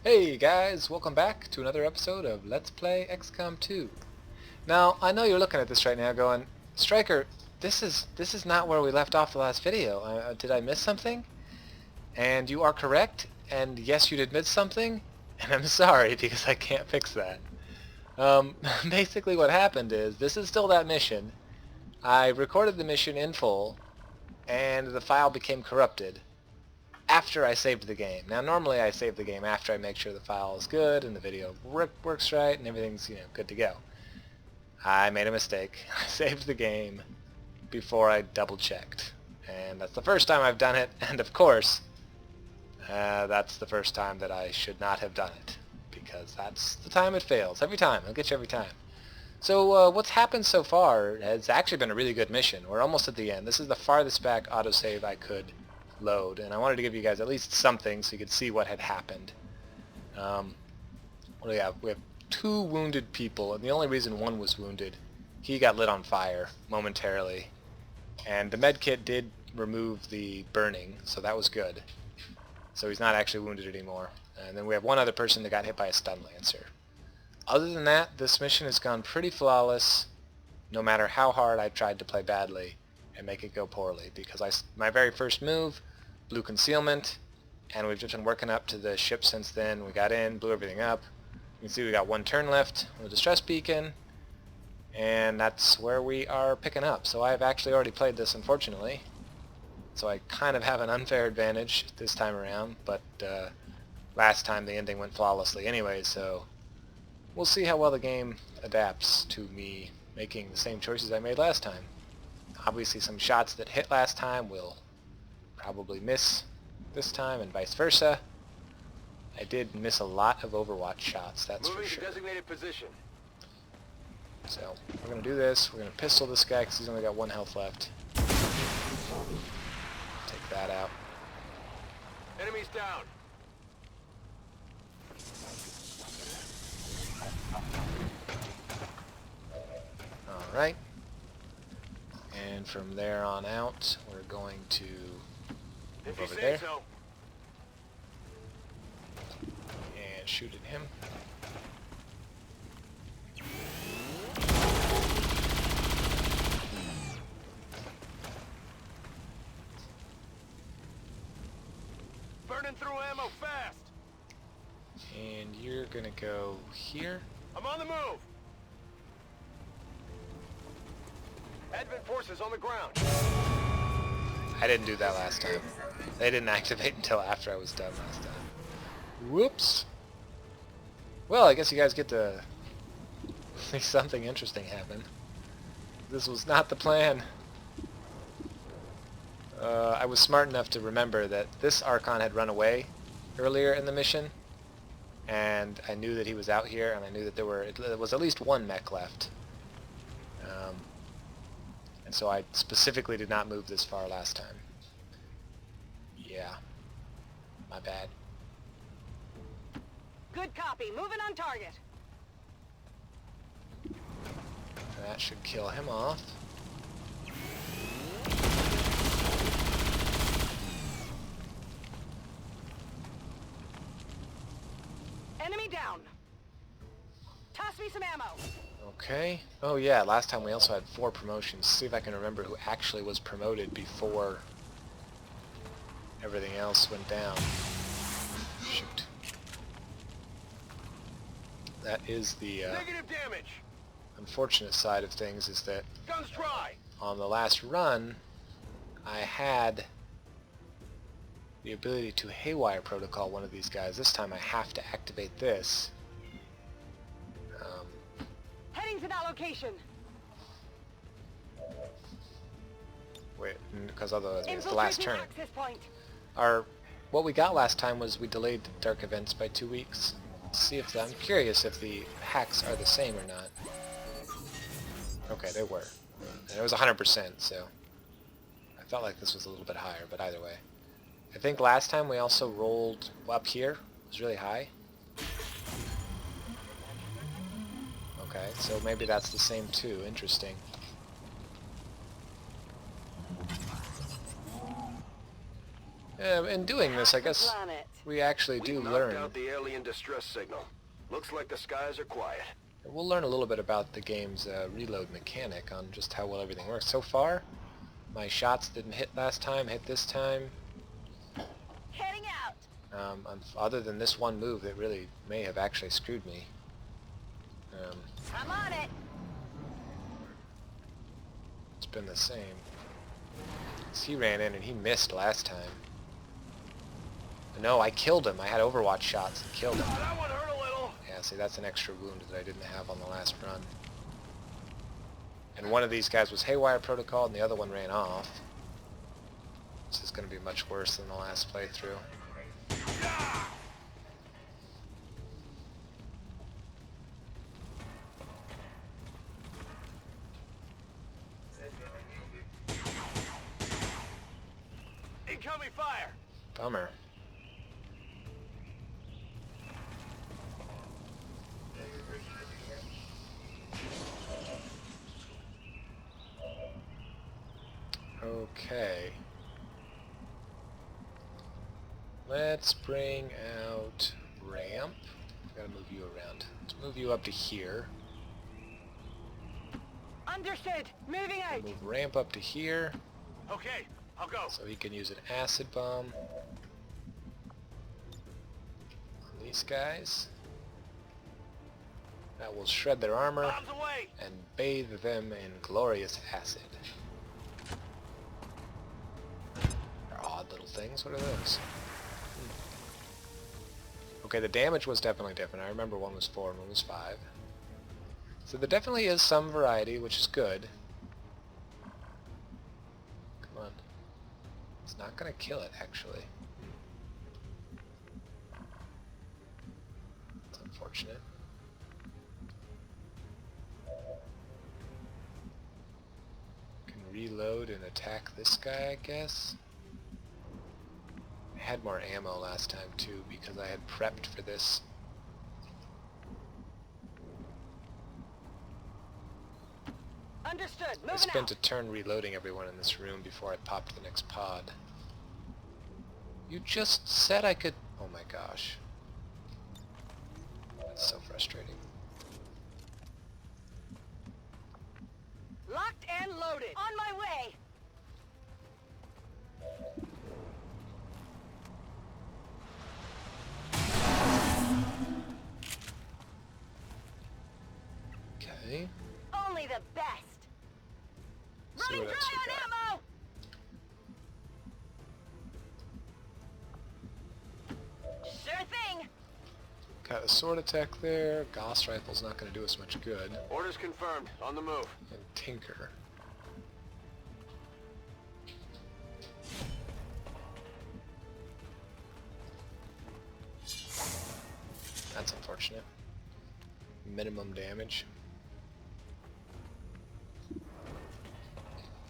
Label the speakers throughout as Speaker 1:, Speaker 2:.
Speaker 1: Hey guys, welcome back to another episode of Let's Play XCOM 2. Now, I know you're looking at this right now going, Striker, this is not where we left off the last video. Did I miss something? And you are correct, and yes, you did miss something, and I'm sorry because I can't fix that. Basically what happened is, this is still that mission. I recorded the mission in full, and the file became corrupted after I saved the game. Now normally I save the game after I make sure the file is good and the video works right and everything's good to go. I made a mistake. I saved the game before I double checked, and that's the first time I've done it, and of course that's the first time that I should not have done it, because that's the time it fails. Every time. I'll get you every time. So what's happened so far has actually been a really good mission. We're almost at the end. This is the farthest back autosave I could load, and I wanted to give you guys at least something so you could see what had happened. What do we have? We have 2 wounded people, and the only reason one was wounded, he got lit on fire momentarily, and the med kit did remove the burning, so that was good. So he's not actually wounded anymore. And then we have one other person that got hit by a stun lancer. Other than that, this mission has gone pretty flawless, no matter how hard I tried to play badly and make it go poorly, because my very first move blew concealment, and we've just been working up to the ship since then. We got in, blew everything up. You can see we got 1 turn left with a distress beacon, and that's where we are picking up. So I've actually already played this, unfortunately, so I kind of have an unfair advantage this time around, but last time the ending went flawlessly anyway, so we'll see how well the game adapts to me making the same choices I made last time. Obviously some shots that hit last time will probably miss this time, and vice versa. I did miss a lot of Overwatch shots, that's for sure.
Speaker 2: Designated position.
Speaker 1: So we're going to do this. We're going to pistol this guy because he's only got 1 health left. Take that out.
Speaker 2: Enemies down.
Speaker 1: Alright. And from there on out, we're going to move over there and shoot at him.
Speaker 2: Burning through ammo fast.
Speaker 1: And you're gonna go here.
Speaker 2: I'm on the move. Advent forces on the ground.
Speaker 1: I didn't do that last time. They didn't activate until after I was done last time. Whoops. Well, I guess you guys get to see something interesting happen. This was not the plan. I was smart enough to remember that this Archon had run away earlier in the mission, and I knew that he was out here, and I knew that there was at least 1 mech left. And so I specifically did not move this far last time. Yeah, my bad.
Speaker 3: Good copy. Moving on target.
Speaker 1: That should kill him off.
Speaker 3: Enemy down. Toss me some ammo.
Speaker 1: Okay. Oh yeah, last time we also had 4 promotions. See if I can remember who actually was promoted before everything else went down. Shoot. That is the
Speaker 2: Negative damage.
Speaker 1: unfortunate side of things, is that
Speaker 2: Guns dry.
Speaker 1: on the last run I had the ability to haywire protocol one of these guys. This time I have to activate this.
Speaker 3: Heading to that location.
Speaker 1: Wait, because otherwise it's the last turn.
Speaker 3: Access point.
Speaker 1: What we got last time was we delayed dark events by 2 weeks. See if I'm curious if the hacks are the same or not. Okay, they were. And it was 100%, so I felt like this was a little bit higher, but either way. I think last time we also rolled up here. It was really high. Okay, so maybe that's the same too. Interesting. In doing this, I guess
Speaker 3: Planet.
Speaker 1: we actually
Speaker 2: We
Speaker 1: do
Speaker 2: knocked
Speaker 1: learn.
Speaker 2: out the alien distress signal. Looks like the skies are quiet.
Speaker 1: We'll learn a little bit about the game's reload mechanic on just how well everything works. So far, my shots didn't hit last time, hit this time.
Speaker 3: Heading out.
Speaker 1: Other than this one move that really may have actually screwed me.
Speaker 3: I'm on it.
Speaker 1: It's been the same. 'Cause he ran in and he missed last time. No, I killed him. I had Overwatch shots and killed him.
Speaker 2: Oh, that one hurt a little.
Speaker 1: Yeah, see, that's an extra wound that I didn't have on the last run. And one of these guys was Haywire Protocol and the other one ran off. This is going to be much worse than the last playthrough.
Speaker 2: Incoming fire.
Speaker 1: Bummer. Okay. Let's bring out ramp. Gotta move you around. Let's move you up to here.
Speaker 3: Understood. Moving out.
Speaker 1: Move ramp up to here
Speaker 2: Okay, I'll go.
Speaker 1: so he can use an acid bomb on these guys. That will shred their armor
Speaker 2: Bombs away.
Speaker 1: and bathe them in glorious acid. They're odd little things. What are those? Okay, the damage was definitely different. I remember one was 4 and one was 5. So there definitely is some variety, which is good. Come on. It's not going to kill it, actually. It's unfortunate. Can reload and attack this guy, I guess. I had more ammo last time too because I had prepped for this.
Speaker 3: Understood.
Speaker 1: I
Speaker 3: Moving
Speaker 1: spent
Speaker 3: out.
Speaker 1: a turn reloading everyone in this room before I popped the next pod. You just said I could... Oh my gosh. That's so frustrating.
Speaker 3: Locked and loaded. On my way.
Speaker 1: Okay.
Speaker 3: Only the best.
Speaker 1: See
Speaker 3: Running
Speaker 1: what else
Speaker 3: dry
Speaker 1: we got.
Speaker 3: on ammo. Sure thing.
Speaker 1: Got a sword attack there. Gauss rifle's not going to do us much good.
Speaker 2: Orders confirmed. On the move.
Speaker 1: And Tinker. That's unfortunate. Minimum damage.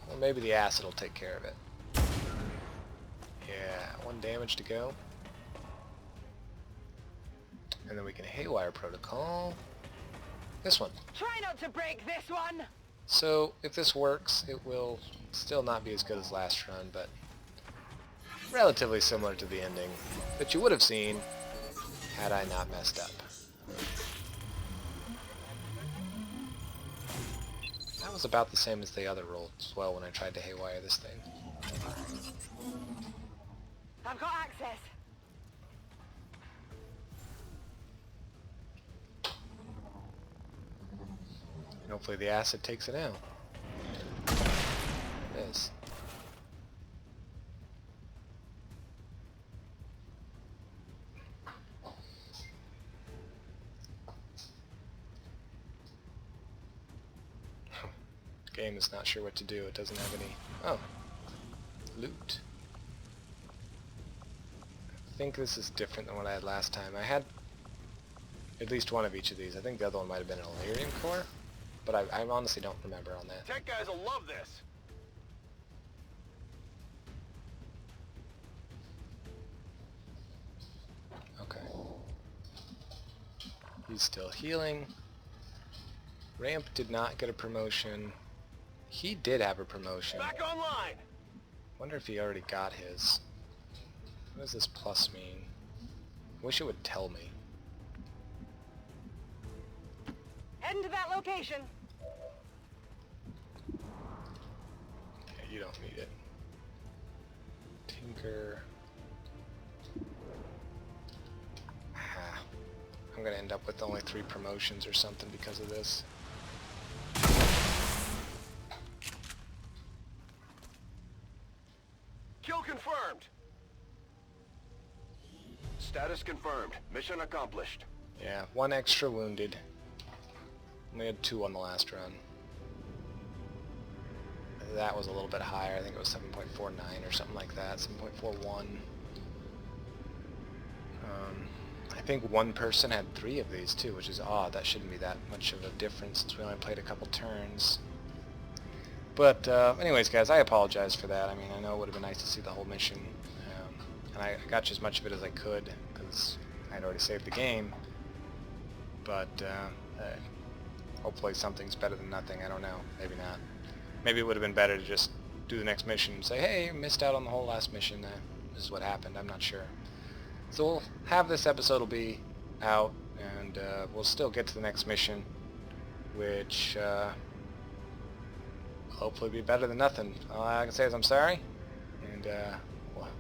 Speaker 1: Well, maybe the acid will take care of it. Yeah, 1 damage to go. And then we can Haywire Protocol. This one.
Speaker 3: Try not to break this one.
Speaker 1: So, if this works, it will still not be as good as last run, but relatively similar to the ending that you would have seen had I not messed up. That was about the same as the other roll as well when I tried to haywire this thing.
Speaker 3: I've got access.
Speaker 1: And hopefully the acid takes it out. It is. Game is not sure what to do. It doesn't have any... Oh. Loot. I think this is different than what I had last time. I had at least one of each of these. I think the other one might have been an Illyrian core, but I honestly don't remember on that.
Speaker 2: Tech guys will love this.
Speaker 1: Okay. He's still healing. Ramp did not get a promotion. He did have a promotion.
Speaker 2: Back online.
Speaker 1: Wonder if he already got his. What does this plus mean? Wish it would tell me.
Speaker 3: Heading to that location.
Speaker 1: Yeah, you don't need it. Tinker. Ah, I'm gonna end up with only 3 promotions or something because of this.
Speaker 2: Kill confirmed. Status confirmed. Mission accomplished.
Speaker 1: Yeah, 1 extra wounded. We had 2 on the last run. That was a little bit higher. I think it was 7.49 or something like that. 7.41. I think 1 person had 3 of these too, which is odd. That shouldn't be that much of a difference since we only played a couple turns. But anyways, guys, I apologize for that. I mean, I know it would have been nice to see the whole mission, and I got you as much of it as I could because I'd already saved the game. But hopefully something's better than nothing. I don't know. Maybe not. Maybe it would have been better to just do the next mission and say, hey, missed out on the whole last mission. This is what happened. I'm not sure. So we'll have this episode will be out, and we'll still get to the next mission, which hopefully be better than nothing. All I can say is I'm sorry, and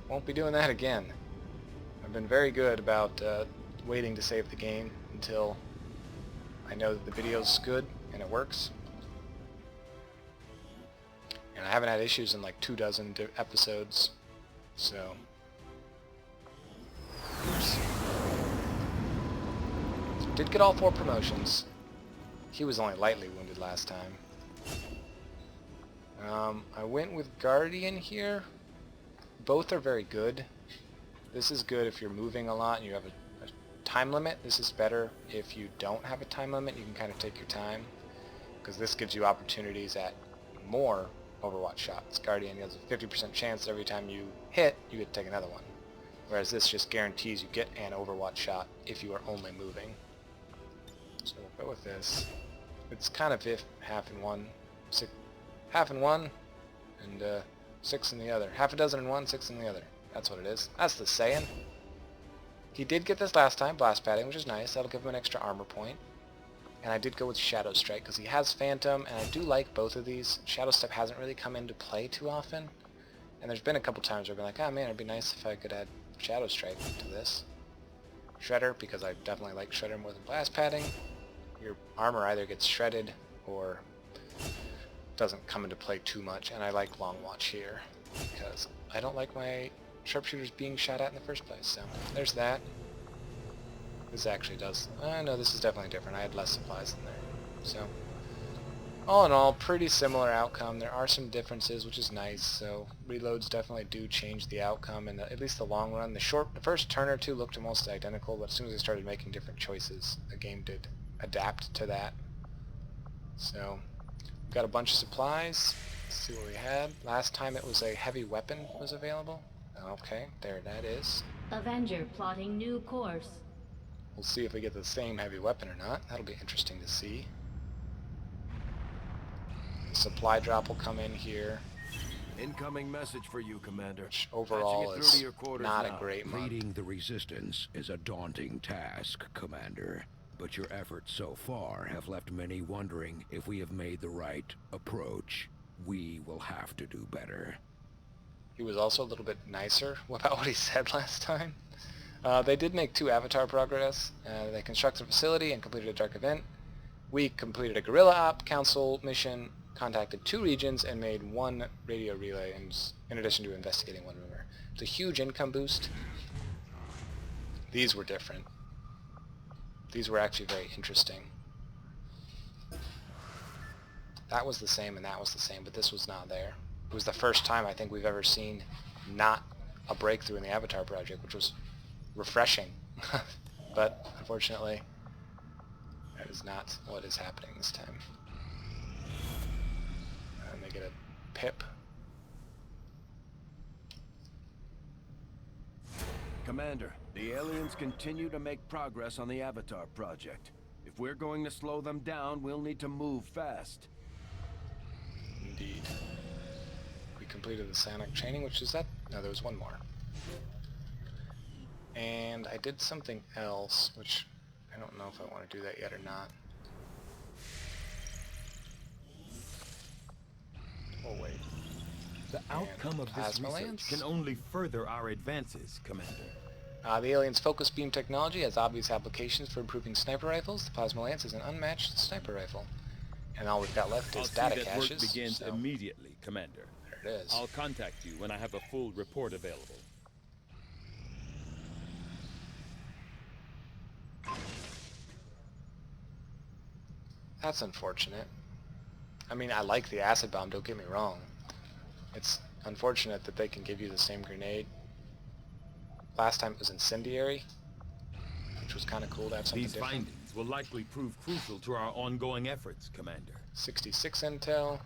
Speaker 1: won't be doing that again. I've been very good about waiting to save the game until I know that the video's good and it works. And I haven't had issues in like 24 episodes, so... Oops. Did get all 4 promotions. He was only lightly wounded last time. I went with Guardian here. Both are very good. This is good if you're moving a lot and you have a time limit. This is better if you don't have a time limit. You can kind of take your time, because this gives you opportunities at more Overwatch shots. Guardian has a 50% chance every time you hit, you get to take another one. Whereas this just guarantees you get an Overwatch shot if you are only moving. So we'll go with this. It's kind of half in one, half in one, and 6 in the other. Half a dozen in one, 6 in the other. That's what it is. That's the saying. He did get this last time, blast padding, which is nice. That'll give him an extra armor point. And I did go with Shadow Strike because he has Phantom, and I do like both of these. Shadow Step hasn't really come into play too often. And there's been a couple times where I've been like, oh man, it'd be nice if I could add Shadow Strike to this. Shredder, because I definitely like Shredder more than blast padding. Your armor either gets shredded or doesn't come into play too much, and I like Long Watch here because I don't like my sharpshooters being shot at in the first place. So there's that. This actually does. No, this is definitely different. I had less supplies in there. So all in all, pretty similar outcome. There are some differences, which is nice. So reloads definitely do change the outcome in at least the long run. The first turn or two looked almost identical, but as soon as I started making different choices, the game did adapt to that. So we've got a bunch of supplies. Let's see what we had. Last time it was a heavy weapon was available. Okay, there that is.
Speaker 4: Avenger plotting new course.
Speaker 1: We'll see if we get the same heavy weapon or not. That'll be interesting to see. The supply drop will come in here.
Speaker 2: Incoming message for you, Commander.
Speaker 1: Which overall is not a great month.
Speaker 5: Leading the Resistance is a daunting task, Commander. But your efforts so far have left many wondering if we have made the right approach. We will have to do better.
Speaker 1: He was also a little bit nicer about what he said last time. They did make 2 avatar progress. They constructed a facility and completed a dark event. We completed a guerrilla op council mission, contacted 2 regions, and made 1 radio relay, in addition to investigating 1 rumor. It's a huge income boost. These were different. These were actually very interesting. That was the same and that was the same, but this was not there. It was the first time I think we've ever seen not a breakthrough in the Avatar project, which was refreshing. But unfortunately, that is not what is happening this time. And they get a pip.
Speaker 2: Commander, the aliens continue to make progress on the Avatar project. If we're going to slow them down, we'll need to move fast.
Speaker 1: Indeed. We completed the psionic training, which is that? No, there was 1 more. And I did something else, which I don't know if I want to do that yet or not. Oh wait.
Speaker 6: The outcome of this
Speaker 1: plasma
Speaker 6: research
Speaker 1: lance?
Speaker 6: can only further our advances, Commander.
Speaker 1: The alien's focus beam technology has obvious applications for improving sniper rifles. The plasma lance is an unmatched sniper rifle. And all we've got left
Speaker 7: I'll
Speaker 1: is
Speaker 7: see
Speaker 1: data
Speaker 7: that
Speaker 1: caches.
Speaker 7: work begins
Speaker 1: so
Speaker 7: immediately, Commander.
Speaker 1: there it is.
Speaker 7: I'll contact you when I have a full report available.
Speaker 1: That's unfortunate. I mean, I like the acid bomb, don't get me wrong. It's unfortunate that they can give you the same grenade. Last time it was incendiary, which was kind of cool to have something
Speaker 6: These
Speaker 1: different.
Speaker 6: findings will likely prove crucial to our ongoing efforts, Commander.
Speaker 1: 66 intel.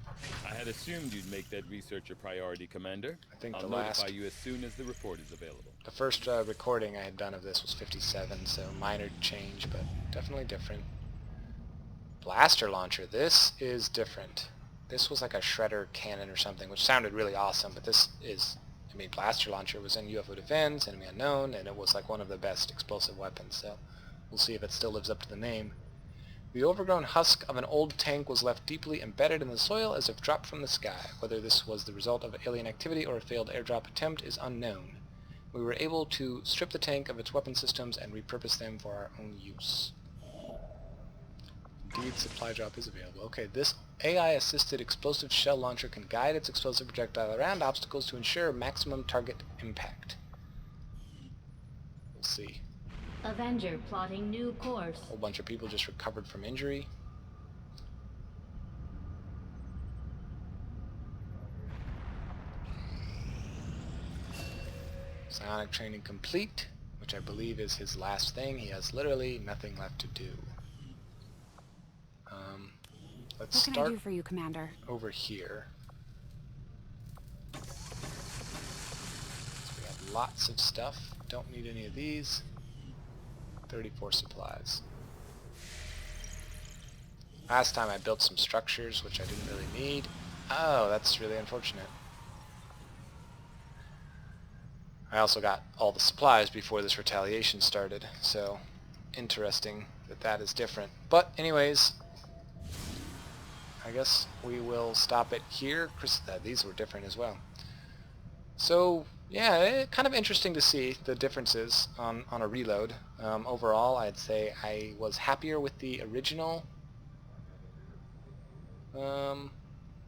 Speaker 7: I had assumed you'd make that research a priority, Commander.
Speaker 1: I think
Speaker 7: I'll
Speaker 1: the
Speaker 7: notify
Speaker 1: last-
Speaker 7: you as soon as the report is available.
Speaker 1: The first recording I had done of this was 57, so minor change, but definitely different. Blaster launcher. This is different. This was like a shredder cannon or something, which sounded really awesome, but this is... I mean, blaster launcher was in UFO Defense, Enemy Unknown, and it was like one of the best explosive weapons, so we'll see if it still lives up to the name. The overgrown husk of an old tank was left deeply embedded in the soil as if dropped from the sky. Whether this was the result of alien activity or a failed airdrop attempt is unknown. We were able to strip the tank of its weapon systems and repurpose them for our own use. Indeed, supply drop is available. Okay, this AI-assisted explosive shell launcher can guide its explosive projectile around obstacles to ensure maximum target impact. We'll see.
Speaker 4: Avenger plotting new course.
Speaker 1: A whole bunch of people just recovered from injury. Psionic training complete, which I believe is his last thing. He has literally nothing left to do. Let's
Speaker 8: What can I
Speaker 1: start
Speaker 8: do for you, Commander?
Speaker 1: over here. So we have lots of stuff. Don't need any of these. 34 supplies. Last time I built some structures, which I didn't really need. Oh, that's really unfortunate. I also got all the supplies before this retaliation started, so interesting that that is different. But anyways, I guess we will stop it here. These were different as well. So yeah, kind of interesting to see the differences on a reload. Overall, I'd say I was happier with the original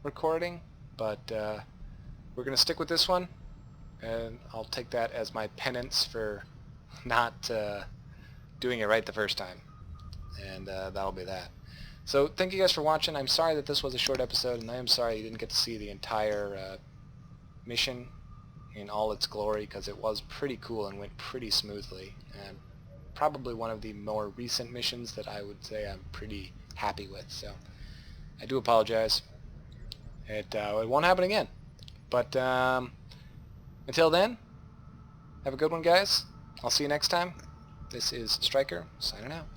Speaker 1: recording, but we're going to stick with this one, and I'll take that as my penance for not doing it right the first time, and that'll be that. So thank you guys for watching. I'm sorry that this was a short episode, and I am sorry you didn't get to see the entire mission in all its glory, because it was pretty cool and went pretty smoothly, and probably one of the more recent missions that I would say I'm pretty happy with. So I do apologize. It won't happen again. But until then, have a good one, guys. I'll see you next time. This is Stryker, signing out.